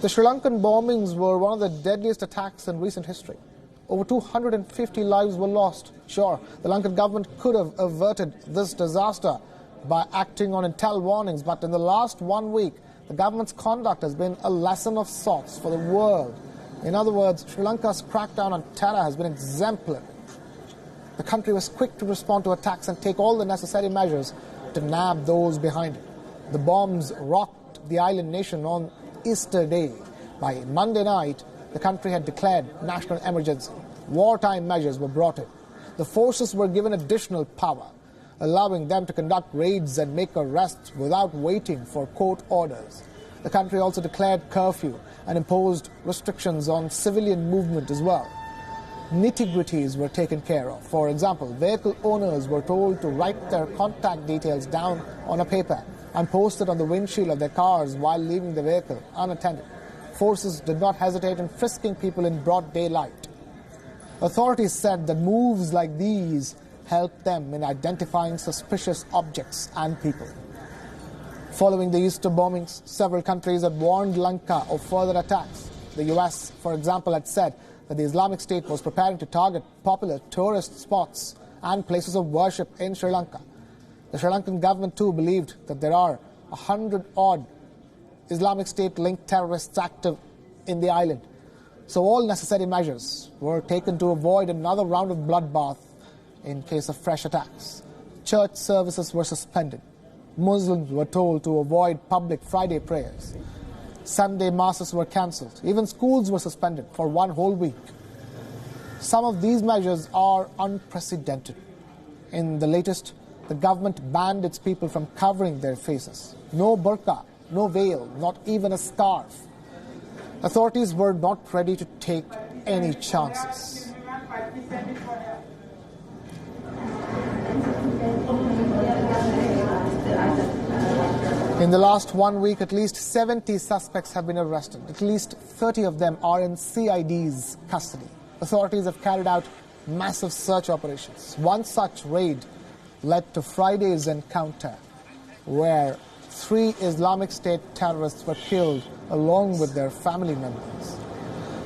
The Sri Lankan bombings were one of the deadliest attacks in recent history. Over 250 lives were lost. Sure, the Lankan government could have averted this disaster by acting on intel warnings, but in the last 1 week, the government's conduct has been a lesson of sorts for the world. In other words, Sri Lanka's crackdown on terror has been exemplary. The country was quick to respond to attacks and take all the necessary measures to nab those behind it. The bombs rocked the island nation on Easter Day. By Monday night, the country had declared national emergency. Wartime measures were brought in. The forces were given additional power, allowing them to conduct raids and make arrests without waiting for court orders. The country also declared curfew and imposed restrictions on civilian movement as well. Nitty-gritties were taken care of. For example, vehicle owners were told to write their contact details down on a paper and post it on the windshield of their cars while leaving the vehicle unattended. Forces did not hesitate in frisking people in broad daylight. Authorities said that moves like these helped them in identifying suspicious objects and people. Following the Easter bombings, several countries had warned Lanka of further attacks. The US, for example, had said that the Islamic State was preparing to target popular tourist spots and places of worship in Sri Lanka. The Sri Lankan government too believed that there are 100-odd Islamic State-linked terrorists active in the island. So all necessary measures were taken to avoid another round of bloodbath in case of fresh attacks. Church services were suspended. Muslims were told to avoid public Friday prayers. Sunday masses were cancelled. Even schools were suspended for 1 whole week. Some of these measures are unprecedented. In the latest, the government banned its people from covering their faces. No burqa, no veil, not even a scarf. Authorities were not ready to take any chances. In the last 1 week, at least 70 suspects have been arrested. At least 30 of them are in CID's custody. Authorities have carried out massive search operations. One such raid led to Friday's encounter, where 3 Islamic State terrorists were killed along with their family members.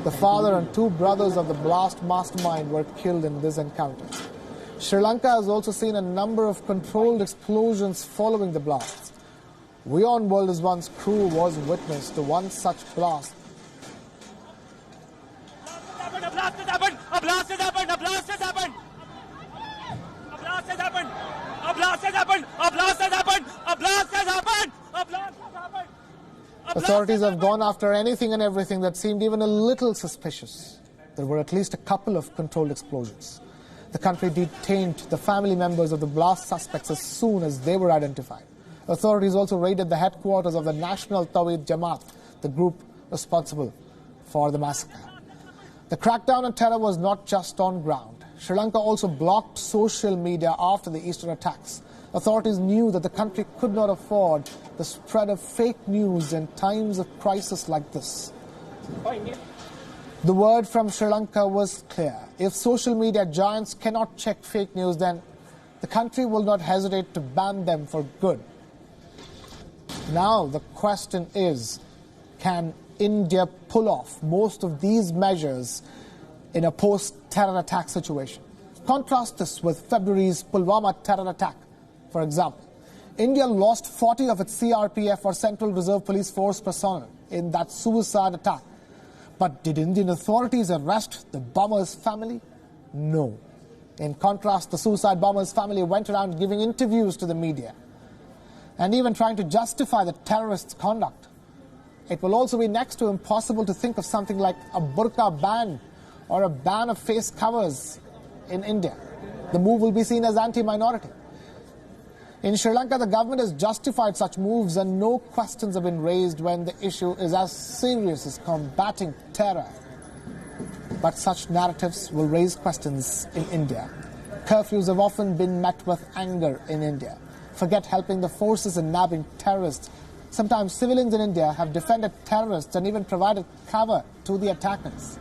The father and 2 brothers of the blast mastermind were killed in this encounter. Sri Lanka has also seen a number of controlled explosions following the blasts. WION World is One's crew was witness to one such blast. Authorities have gone after anything and everything that seemed even a little suspicious. There were at least a couple of controlled explosions. The country detained the family members of the blast suspects as soon as they were identified. Authorities also raided the headquarters of the National Tawhid Jamaat, the group responsible for the massacre. The crackdown on terror was not just on ground. Sri Lanka also blocked social media after the Easter attacks. Authorities knew that the country could not afford the spread of fake news in times of crisis like this. The word from Sri Lanka was clear. If social media giants cannot check fake news, then the country will not hesitate to ban them for good. Now the question is, can India pull off most of these measures in a post-terror attack situation? Contrast this with February's Pulwama terror attack, for example. India lost 40 of its CRPF or Central Reserve Police Force personnel in that suicide attack. But did Indian authorities arrest the bomber's family? No. In contrast, the suicide bomber's family went around giving interviews to the media and even trying to justify the terrorists' conduct. It will also be next to impossible to think of something like a burqa ban or a ban of face covers in India. The move will be seen as anti-minority. In Sri Lanka, the government has justified such moves and no questions have been raised when the issue is as serious as combating terror. But such narratives will raise questions in India. Curfews have often been met with anger in India. Forget helping the forces in nabbing terrorists. Sometimes civilians in India have defended terrorists and even provided cover to the attackers.